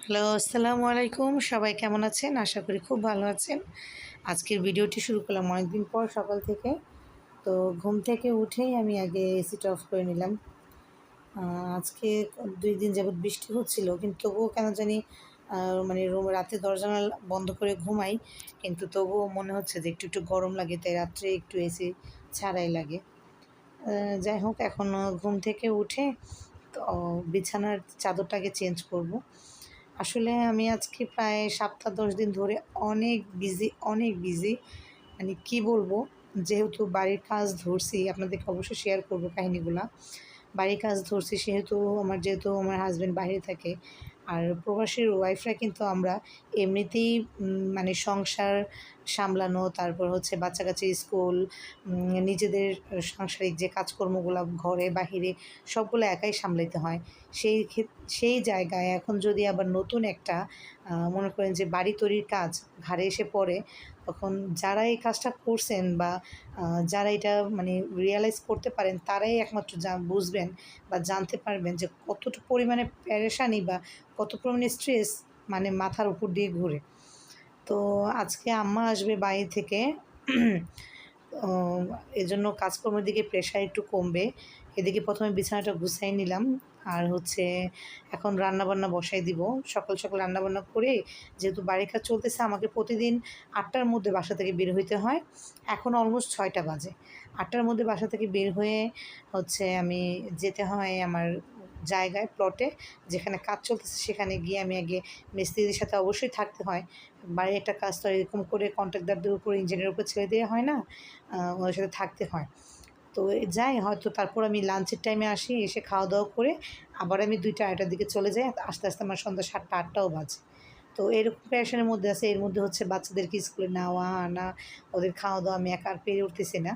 Hello, আসসালামু আলাইকুম। সবাই কেমন আছেন? আশা করি খুব ভালো আছেন। আজকের ভিডিওটি শুরু করলাম অনেকদিন পর সকাল থেকে। তো ঘুম থেকে উঠেই আমি আগে এসিটা অফ করে নিলাম। আজকে ২ দিন যাবৎ বৃষ্টি হচ্ছিল, কিন্তু তবুও কেন জানি আ মানে রাতে দরজা জানালা বন্ধ করে ঘুমাই। কিন্তু তবুও মনে হচ্ছে যে একটু গরম লাগে, তাই রাত্রে একটু এসি ছাড়াই লাগে। আ যাই হোক, এখন ঘুম থেকে উঠে তো বিছানার চাদরটাকে চেঞ্জ করব। আসলে আমি আজকে প্রায় সপ্তাহ ১০ দিন ধরে অনেক বিজি। মানে কি বলবো? যেহেতু বাড়ির কাজ ধরছি, আপনাদেরকে অবশ্যই শেয়ার করব কাহিনীগুলা। বাড়ির কাজ ধরছি সেহেতু যেহেতু আমার হাসব্যান্ড বাইরে থাকে। আর প্রবাসীর ওয়াইফরা কিন্তু আমরা এমনিতেই মানে সংসার সামলানো, তারপর হচ্ছে বাচ্চা-কাচ্চার স্কুল, নিজেদের সাংসারিক যে কাজকর্মগুলা ঘরে বাহিরে সবগুলো একাই সামলাইতে হয়। সেই জায়গায় এখন যদি আবার নতুন একটা মনে করেন যে বাড়ি তৈরির কাজ ঘাড়ে এসে পড়ে, তখন যারা এই কাজটা করছেন বা যারা এটা মানে রিয়ালাইজ করতে পারেন তারাই একমাত্র বুঝবেন বা জানতে পারবেন যে কতটুকু পরিমাণে পেরেশানি বা কত পরিমাণে স্ট্রেস মানে মাথার উপর দিয়ে ঘুরে। তো আজকে আম্মা আসবে বাইরে থেকে। অ এজন্য কাজকর্মের দিকে প্রেশার একটু কমবে। এদিকে ১ম এ বিছানাটা গুছাই নিলাম। আর হচ্ছে এখন রান্নাবান্না বসাই দিব। সকাল রান্নাবান্না করে, যেহেতু বাড়ির কাজ চলতেছে, আমাকে প্রতিদিন ৮ টার মধ্যে বাসা থেকে বের হইতে হয়। এখন অলমোস্ট ৬ টা বাজে। ৮ টার মধ্যে বাসা থেকে বের হয়ে হচ্ছে আমি যেতে হয় আমার জায়গায়, প্লটে যেখানে কাজ চলতেছে সেখানে গিয়ে আমি আগে মিস্ত্রিদের সাথে অবশ্যই থাকতে হয়। বাড়ির একটা কাজ তো এরকম করে কন্ট্রাক্টরদের উপর, ইঞ্জিনিয়ারের উপর ছেড়ে দেওয়া হয় না। ওদের সাথে থাকতে হয়। তো যাই, হয়তো তারপর আমি লাঞ্চের টাইমে আসি, এসে খাওয়া-দাওয়া করে আবার আমি ২টা ২:৩০টার দিকে চলে যাই। আস্তে আমার সন্ধ্যা ৭টা ৮টাও বাজে। তো এরকম প্রেশারের মধ্যে আছে। এর মধ্যে হচ্ছে বাচ্চাদেরকে স্কুলে নেওয়া, আনা, ওদের খাওয়া-দাওয়া আমি একা আর পেরে উঠতেছি না।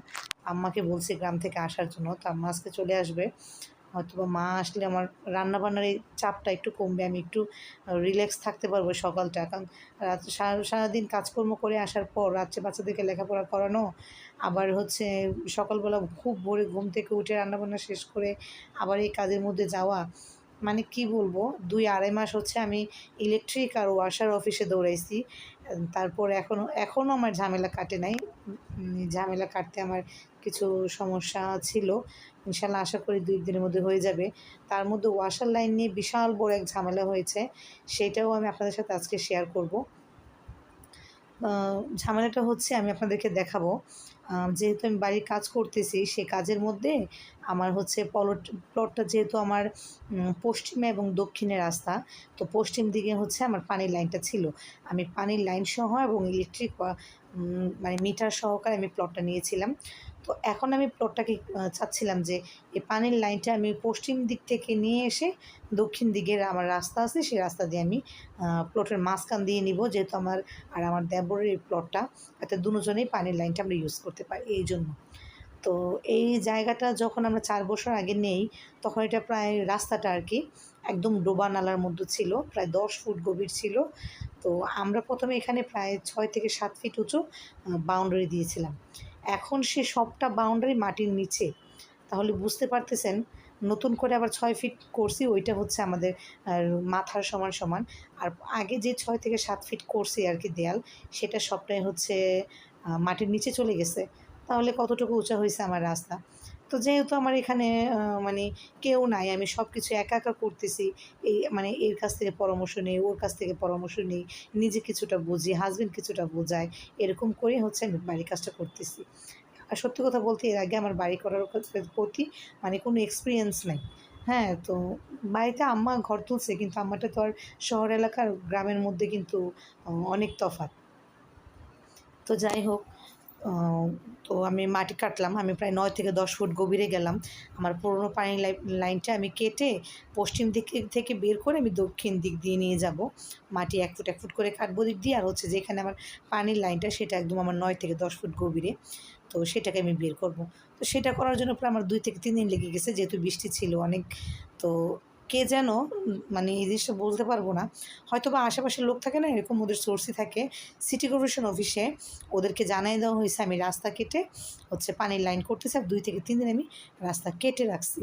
আম্মাকে বলছি গ্রাম থেকে আসার জন্য। তো আম্মা আজকে চলে আসবে। হয়তোবা মা আসলে আমার রান্নাবান্নার এই চাপটা একটু কমবে। আমি একটু রিল্যাক্স থাকতে পারবো সকালটা। কারণ সারাদিন কাজকর্ম করে আসার পর রাত্রে বাচ্চাদেরকে লেখাপড়া করানো, আবার হচ্ছে সকালবেলা খুব ভোরে ঘুম থেকে উঠে রান্নাবান্না শেষ করে আবার এই কাজের মধ্যে যাওয়া। মানে কি বলবো, ২-২.৫ মাস হচ্ছে আমি ইলেকট্রিক আর ওয়াশার অফিসে দৌড়াইছি। তারপর এখনও আমার ঝামেলা কাটে নাই। ঝামেলা কাটতে আমার কিছু সমস্যা ছিল। ইনশাআল্লাহ আশা করি ২ দিনের মধ্যে হয়ে যাবে। তার মধ্যে ওয়াশার লাইন নিয়ে বিশাল বড় এক ঝামেলা হয়েছে। সেটাও আমি আপনাদের সাথে আজকে শেয়ার করব। আ ঝামেলাটা হচ্ছে, আমি আপনাদেরকে দেখাবো। যেহেতু আমি বাড়ির কাজ করতেছি, সে কাজের মধ্যে আমার হচ্ছে প্লটটা যেহেতু আমার পশ্চিমে এবং দক্ষিণে রাস্তা। তো পশ্চিম দিকে হচ্ছে আমার পানির লাইনটা ছিল। আমি পানির লাইন সহ এবং ইলেকট্রিক মানে মিটার সহকারে আমি প্লটটা নিয়েছিলাম। তো এখন আমি প্লটটাকে চাচ্ছিলাম যে এই পানির লাইনটা আমি পশ্চিম দিক থেকে নিয়ে এসে দক্ষিণ দিকের আমার রাস্তা আছে, সেই রাস্তা দিয়ে আমি প্লটের মাঝখান দিয়ে নিবো। যেহেতু আমার আর আমার দেবরের এই প্লটটা, যাতে দুজনেই পানির লাইনটা আমরা ইউজ করতে পারি এইজন্য। তো এই জায়গাটা যখন আমরা ৪ বছর আগে নেই, তখন এটা প্রায় রাস্তাটা আরকি একদম ডোবা নালার মধ্যে ছিল। প্রায় ১০ ফুট গভীর ছিল। তো আমরা ১ম এ এখানে প্রায় ৬ থেকে ৭ ফিট উঁচু বাউন্ডারি দিয়েছিলাম। এখন সে সবটা বাউন্ডারি মাটির নিচে। তাহলে বুঝতে পারতেছেন, নতুন করে আবার ৬ ফিট করছি, ওইটা হচ্ছে আমাদের মাথার সমান। আর আগে যে ৬ থেকে ৭ ফিট করছি আরকি দেয়াল, সেটা সবটাই হচ্ছে মাটির নিচে চলে গেছে। তাহলে কতটুকু উঁচা হইছে আমার রাস্তা। তো যেহেতু আমার এখানে মানে কেউ নাই, আমি সবকিছু একা করতেছি। মানে এর কাছ থেকে পরামর্শ নেই, ওর কাছ থেকে পরামর্শ নেই। নিজে কিছুটা বুঝি, হাসব্যান্ড কিছুটা বোঝায়। এরকম করেই হচ্ছে আমি বাড়ির কাজটা করতেছি। আর সত্যি কথা বলতে, এর আগে আমার বাড়ি করার প্রতি মানে কোনো এক্সপেরিয়েন্স নাই। হ্যাঁ? তো বাড়িতে আম্মা ঘর তুলছে, কিন্তু আম্মাটা তো আর শহর এলাকার, গ্রামের মধ্যে কিন্তু অনেক তফাৎ। তো যাই হোক, আ তো আমি মাটি কাটলাম। আমি প্রায় ৯ থেকে ১০ ফুট গভীরে গেলাম। আমার পুরোনো পানির লাইনটা আমি কেটে পশ্চিম দিক থেকে বের করে আমি দক্ষিণ দিক দিয়ে নিয়ে যাবো। মাটি ১ ফুট করে কাটবো দিক দিয়ে। আর হচ্ছে যেখানে আমার পানির লাইনটা, সেটা একদম আমার ৯ থেকে ১০ ফুট গভীরে। তো সেটাকে আমি বের করব। তো সেটা করার জন্য প্রায় আমার ২ থেকে ৩ দিন লেগে গেছে, যেহেতু বৃষ্টি ছিল অনেক। তো কে যেন মানে এই জিনিসটা বলতে পারবো না। হয়তোবা আশেপাশের লোক থাকে না, এরকম ওদের সোর্সই থাকে। সিটি কর্পোরেশন অফিসে ওদেরকে জানাই দেওয়া হয়েছে আমি রাস্তা কেটে হচ্ছে পানির লাইন করতেছি, আর ২ থেকে ৩ দিন আমি রাস্তা কেটে রাখছি।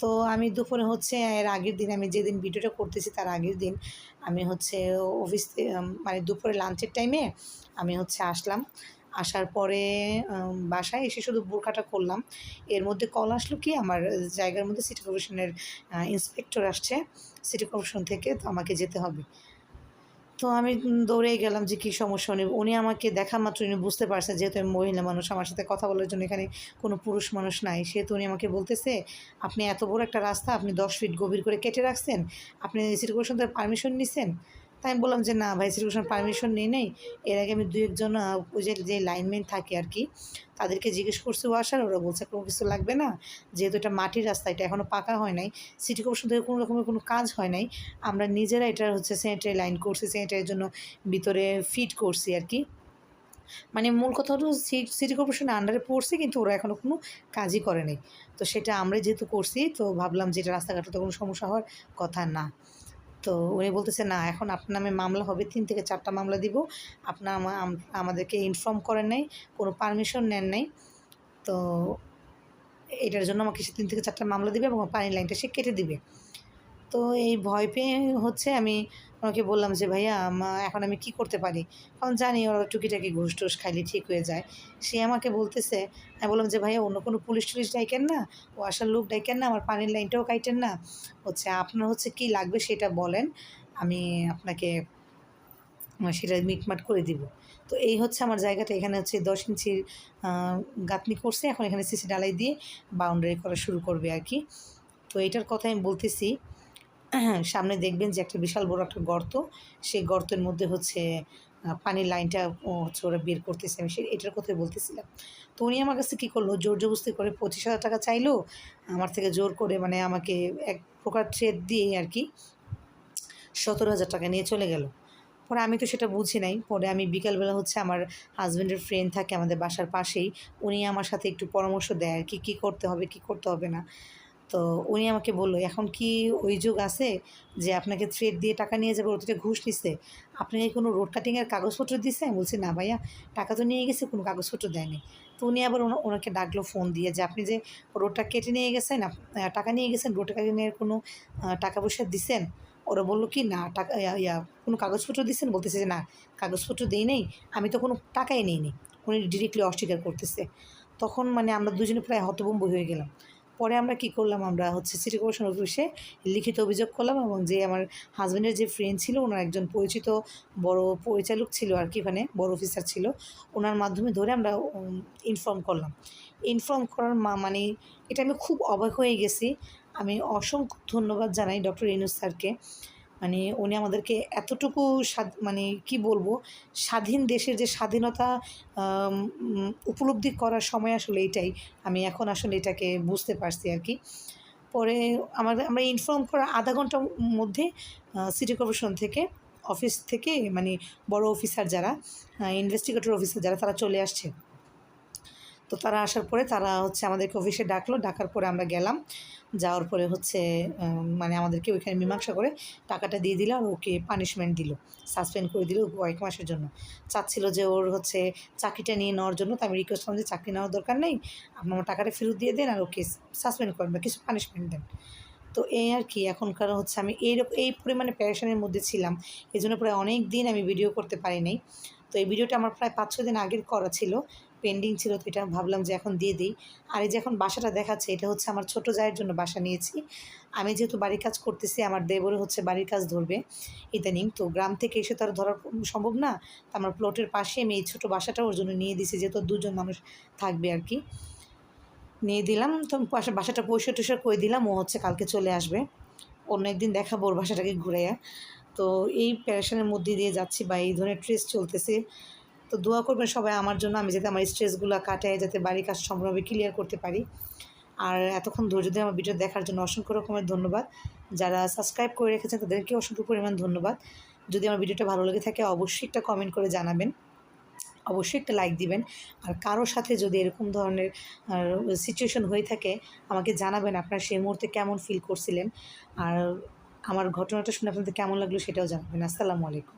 তো আমি দুপুরে হচ্ছে এর আগের দিন আমি যেদিন ভিডিওটা করতেছি তার আগের দিন আমি হচ্ছে অফিস মানে দুপুরে লাঞ্চের টাইমে আমি হচ্ছে আসলাম। আসার পরে বাসায় এসে শুধু বোরখাটা করলাম। এর মধ্যে কল আসলো কি আমার জায়গার মধ্যে সিটি কর্পোরেশনের ইন্সপেক্টর আসছে সিটি কর্পোরেশন থেকে, তো আমাকে যেতে হবে। তো আমি দৌড়ে গেলাম যে কী সমস্যা। উনি আমাকে দেখা মাত্র উনি বুঝতে পারছে যেহেতু আমি মহিলা মানুষ, আমার সাথে কথা বলার জন্য এখানে কোনো পুরুষ মানুষ নাই, সেহেতু উনি আমাকে বলতেছে, আপনি এত বড় একটা রাস্তা আপনি 10 ফিট গভীর করে কেটে রাখছেন, আপনি সিটি কর্পোরেশন থেকে পারমিশন নিছেন? তাই আমি বললাম যে না ভাই, সিটি কর্পোরেশন পারমিশন নিই নাই। এর আগে আমি 2-1 জন ওই যে লাইনম্যান থাকে আর কি, তাদেরকে জিজ্ঞেস করছি ওয়াসার, ওরা বলছে কোনো কিছু লাগবে না, যেহেতু এটা মাটির রাস্তা, এটা এখনও পাকা হয় নাই, সিটি কর্পোরেশন থেকে কোনো রকমের কোনো কাজ হয় নাই, আমরা নিজেরা এটা হচ্ছে স্যানিটারি লাইন করছি, স্যানিটারির জন্য ভিতরে ফিট করছি আর কি। মানে মূল কথা হলো সিটি কর্পোরেশনের আন্ডারে পড়ছে কিন্তু ওরা এখনও কোনো কাজই করে নাই। তো সেটা আমরা যেহেতু করছি তো ভাবলাম যে এটা রাস্তাঘাটে তো কোনো সমস্যা হওয়ার কথা না। তো উনি বলতেছে, না এখন আপনার নামে মামলা হবে, 3 থেকে 4টা মামলা দিব। আপনার আমাদেরকে ইনফর্ম করেন নাই, কোনো পারমিশন নেন নাই। তো এটার জন্য আমাকে সে 3 থেকে 4টা মামলা দিবে এবং পানির লাইনটা সে কেটে দিবে। তো এই ভয় পেয়ে হচ্ছে আমি ওনাকে বললাম যে, "ভাইয়া এখন আমি কী করতে পারি?" কারণ জানি ওরা টুকিটাকি ঘুষ-টুস খাইলে ঠিক হয়ে যায়। সে আমাকে বলতেছে, আমি বললাম যে, "ভাইয়া অন্য কোনো পুলিশ-টুলিশ ডাইকেন না, ওয়াসার লোক ডাইকেন না, আমার পানির লাইনটাও কাইটেন না। হচ্ছে আপনার হচ্ছে কী লাগবে সেটা বলেন, আমি আপনাকে সেটা মিটমাট করে দিব।" তো এই হচ্ছে আমার জায়গাটা। এখানে হচ্ছে 10 ইঞ্চির আ গাঁথনি করছে। এখন এখানে সিসি ঢালাই দিয়ে বাউন্ডারি করা শুরু করবে আর কি। তো এইটার কথা আমি বলতেছি, সামনে দেখবেন যে একটা বিশাল বড় একটা গর্ত, সেই গর্তের মধ্যে হচ্ছে পানির লাইনটা হচ্ছে ওরা বের করতেছে। আমি এটার কথাই বলতেছিলাম। তো উনি আমার কাছে কী করলো, জোর-জবরদস্তি করে 25,000 টাকা চাইলো। আমার থেকে জোর করে মানে আমাকে এক প্রকার থ্রেট দিয়েই আর কি 17,000 টাকা নিয়ে চলে গেল। পরে আমি তো সেটা বুঝি নাই। পরে আমি বিকালবেলা হচ্ছে আমার হাসব্যান্ডের ফ্রেন্ড থাকে আমাদের বাসার পাশেই। উনি আমার সাথে একটু পরামর্শ দেয় আরকি, কী করতে হবে, কী করতে হবে না। তো উনি আমাকে বলল, "এখন কি ওই যুগ আছে যে আপনাকে থ্রেট দিয়ে টাকা নিয়ে যাবে, ওর থেকে ঘুষ নিছে? আপনাকে কোনো রোড কাটিংয়ের কাগজপত্র দিছে?" আমি বলছি, "না ভাইয়া, টাকা তো নিয়ে গেছে, কোনো কাগজপত্র দেয়নি।" তো উনি আবার ওনাকে ডাকলো ফোন দিয়ে যে, "আপনি যে রোডটা কেটে নিয়ে গেছেন, টাকা নিয়ে গেছেন, রোড কাটিংয়ের কোনো টাকা পয়সা দিছেন?" ওরা বলল কি, "না, টাকা কোনো কাগজপত্র দিছেন?" বলতেছে যে, "না, কাগজপত্র দেই নাই। আমি তো কোনো টাকাই নেইনি।" উনি ডিরেক্টলি অস্বীকার করতেছে। তখন মানে আমরা দুজনে প্রায় হতভম্ব হয়ে গেলাম। পরে আমরা কী করলাম, আমরা হচ্ছে সিটি কর্পোরেশন অফিসে লিখিত অভিযোগ করলাম এবং যে আমার হাসব্যান্ডের যে ফ্রেন্ড ছিল, ওনার একজন পরিচিত বড় পরিচালক ছিল আর কি, ওখানে বড় অফিসার ছিল। ওনার মাধ্যমে ধরে আমরা ইনফর্ম করলাম। ইনফর্ম করার মানে এটা আমি খুব অবাক হয়ে গেছি। আমি অসংখ্য ধন্যবাদ জানাই ডক্টর ইউনূস স্যারকে। মানে উনি আমাদেরকে এতটুকু মানে কি বলবো, স্বাধীন দেশের যে স্বাধীনতা উপলব্ধি করার সময় আসলে এইটাই। আমি এখন আসলে এটাকে বুঝতে পারছি আর কি। পরে আমরা ইনফর্ম করার আধা ঘন্টার মধ্যে সিটি কর্পোরেশন থেকে, অফিস থেকে মানে বড় অফিসার যারা, ইনভেস্টিগেটর অফিসার যারা, তারা চলে আসছে। তো তারা আসার পরে তারা হচ্ছে আমাদেরকে অফিসে ডাকলো। ডাকার পরে আমরা গেলাম। যাওয়ার পরে হচ্ছে মানে আমাদেরকে ওইখানে মীমাংসা করে টাকাটা দিয়ে দিল আর ওকে পানিশমেন্ট দিল। সাসপেন্ড করে দিল কয়েক মাসের জন্য। চাচ্ছিল যে ওর হচ্ছে চাকরিটা নিয়ে নেওয়ার জন্য। তো আমি রিকোয়েস্ট করলাম যে, "চাকরি নেওয়ার দরকার নেই। আপনি আমার টাকাটা ফেরত দিয়ে দেন আর ওকে সাসপেন্ড করেন বা কিছু পানিশমেন্ট দেন।" তো এই আর কি। এখনকার হচ্ছে আমি এই পরিমাণে প্যারেশানির মধ্যে ছিলাম। এজন্য প্রায় অনেক দিন আমি ভিডিও করতে পারি নাই। তো এই ভিডিওটা আমার প্রায় 5-6 দিন আগের করা ছিল। পেন্ডিং ছিল, তো এটা ভাবলাম যে এখন দিয়ে দেই। আর এই যে এখন বাসাটা দেখাচ্ছে, এটা হচ্ছে আমার ছোট জায়ের জন্য বাসা নিয়েছি। আমি যেহেতু বাড়ির কাজ করতেছি, আমার দেবরও হচ্ছে বাড়ির কাজ ধরবে ইদানিং। তো গ্রাম থেকে এসে তো আর ধরা সম্ভব না। তো আমার প্লটের পাশে আমি এই ছোট বাসাটা ওর জন্য নিয়ে দিছি, যেহেতু 2 জন মানুষ থাকবে আর কি। নিয়ে দিলাম। তো বাসাটা পরিষ্কার-টরিষ্কার করে দিলাম। ও হচ্ছে কালকে চলে আসবে। অন্য একদিন দেখাবো ওর বাসাটাকে ঘুরাইয়া। তো এই প্যারেশানের মধ্যে দিয়ে যাচ্ছি বা এই ধরনের স্ট্রেস চলতেছে। তো দোয়া করবেন সবাই আমার জন্য, আমি যাতে আমার স্ট্রেসগুলা কাটায় যাতে বাড়ির কাজ সম্পূর্ণভাবে ক্লিয়ার করতে পারি। আর এতক্ষণ ধৈর্য ধরে আমার ভিডিও দেখার জন্য অসংখ্য রকমের ধন্যবাদ। যারা সাবস্ক্রাইব করে রেখেছেন তাদেরকে অসংখ্য পরিমাণ ধন্যবাদ। যদি আমার ভিডিওটা ভালো লেগে থাকে অবশ্যই একটা কমেন্ট করে জানাবেন। অবশ্যই একটা লাইক দিবেন। আর কারো সাথে যদি এরকম ধরনের সিচুয়েশন হয়ে থাকে আমাকে জানাবেন, আপনারা সেই মুহূর্তে কেমন ফিল করছিলেন। আর আমার ঘটনাটা শুনে আপনাদের কেমন লাগলো সেটাও জানাবেন। আসসালামু আলাইকুম।